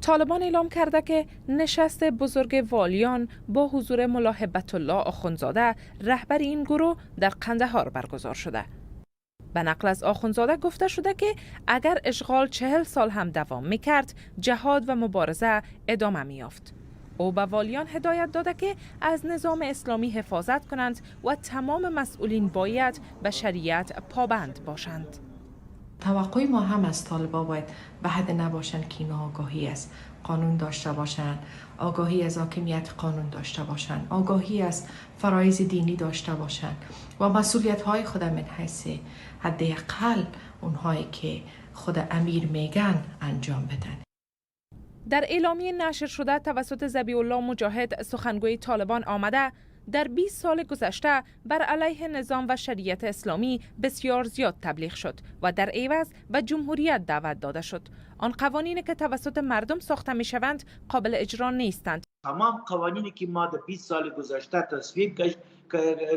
طالبان اعلام کرده که نشست بزرگ والیان با حضور ملا هبت الله آخوندزاده رهبر این گروه در قندهار برگزار شده. به نقل از آخوندزاده گفته شده که اگر اشغال 40 سال هم دوام میکرد، جهاد و مبارزه ادامه میافت. او به والیان هدایت داده که از نظام اسلامی حفاظت کنند و تمام مسئولین باید به شریعت پابند باشند. توقع ما هم از طالبان باید به حد نباشند که اینا آگاهی از قانون داشته باشند، آگاهی از حاکمیت قانون داشته باشند، آگاهی از فرایض دینی داشته باشند و مسئولیت های خود من حیث حداقل اونهایی که خود امیر میگن انجام بدن. در اعلامیه نشر شده توسط ذبیح الله مجاهد سخنگوی طالبان آمده در 20 سال گذشته بر علیه نظام و شریعت اسلامی بسیار زیاد تبلیغ شد و در عوض به جمهوریت دعوت داده شد. آن قوانینی که توسط مردم ساخته می شوند قابل اجرا نیستند. تمام قوانینی که ما در 20 سال گذشته تصویب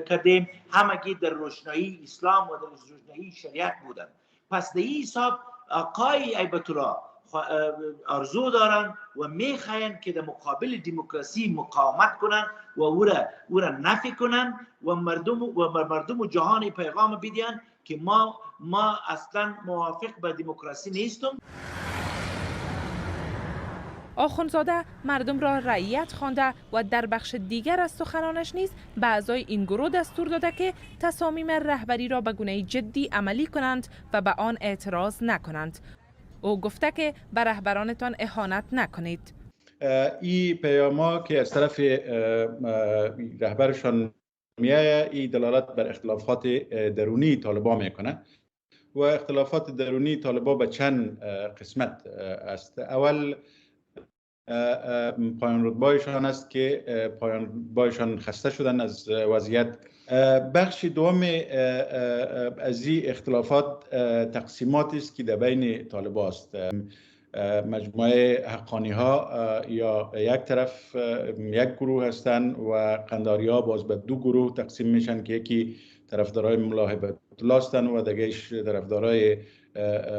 کردیم همگی در روشنایی اسلام و در روشنایی شریعت بودند. پس در این حساب آقای هیبت الله آرزو دارند و میخواهند که در مقابل دموکراسی مقاومت کنند و او را نفی کنند و مردم و جهان پیغام بدهند که ما اصلا موافق به دموکراسی نیستیم. آخوندزاده مردم را رعیت خوانده و در بخش دیگر از سخنانش نیز به اعضای این گروه دستور داده که تصامیم رهبری را به گونه جدی عملی کنند و به آن اعتراض نکنند. او گفته که به رهبرانتان اهانت نکنید. این پیاما که از طرف رهبرشان میایه این دلالت بر اختلافات درونی طالبان میکنه و اختلافات درونی طالبان به چند قسمت است. اول پایان رتبه‌شان است که پایان رتبه‌شان خسته شدن از وضعیت. بخش دوم از این اختلافات تقسیماتی است که در بین طالبان است. مجموعه حقانی ها یا یک طرف یک گروه هستند و قنداری ها باز به دو گروه تقسیم میشن که یکی طرفدارای ملا هبت الله هستند و دیگه‌اش طرفدارای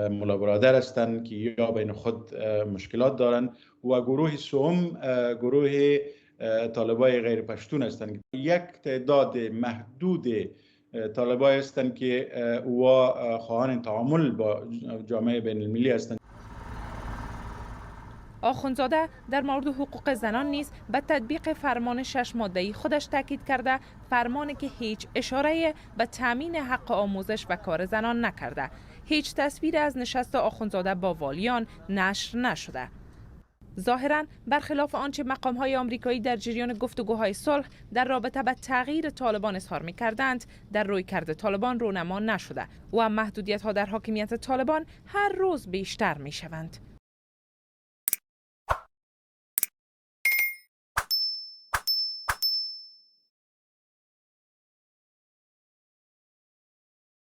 ملا برادر هستند که یا بین خود مشکلات دارند و گروه سوم گروه طالبای غیر پشتون هستند. یک تعداد محدود طالبای هستند که او خواهان تعامل با جامعه بین المللی هستند. آخوندزاده در مورد حقوق زنان نیز به تطبیق فرمان 6 ماده‌ای خودش تاکید کرده، فرمانی که هیچ اشاره به تامین حق آموزش و کار زنان نکرده. هیچ تصویر از نشست آخوندزاده با والیان نشر نشده. ظاهراً برخلاف آنچه مقام‌های آمریکایی در جریان گفتگوهای صلح در رابطه با تغییر طالبان اظهار می‌کردند، در رویکرد طالبان رونما نشده و محدودیت‌ها در حاکمیت طالبان هر روز بیشتر می‌شوند.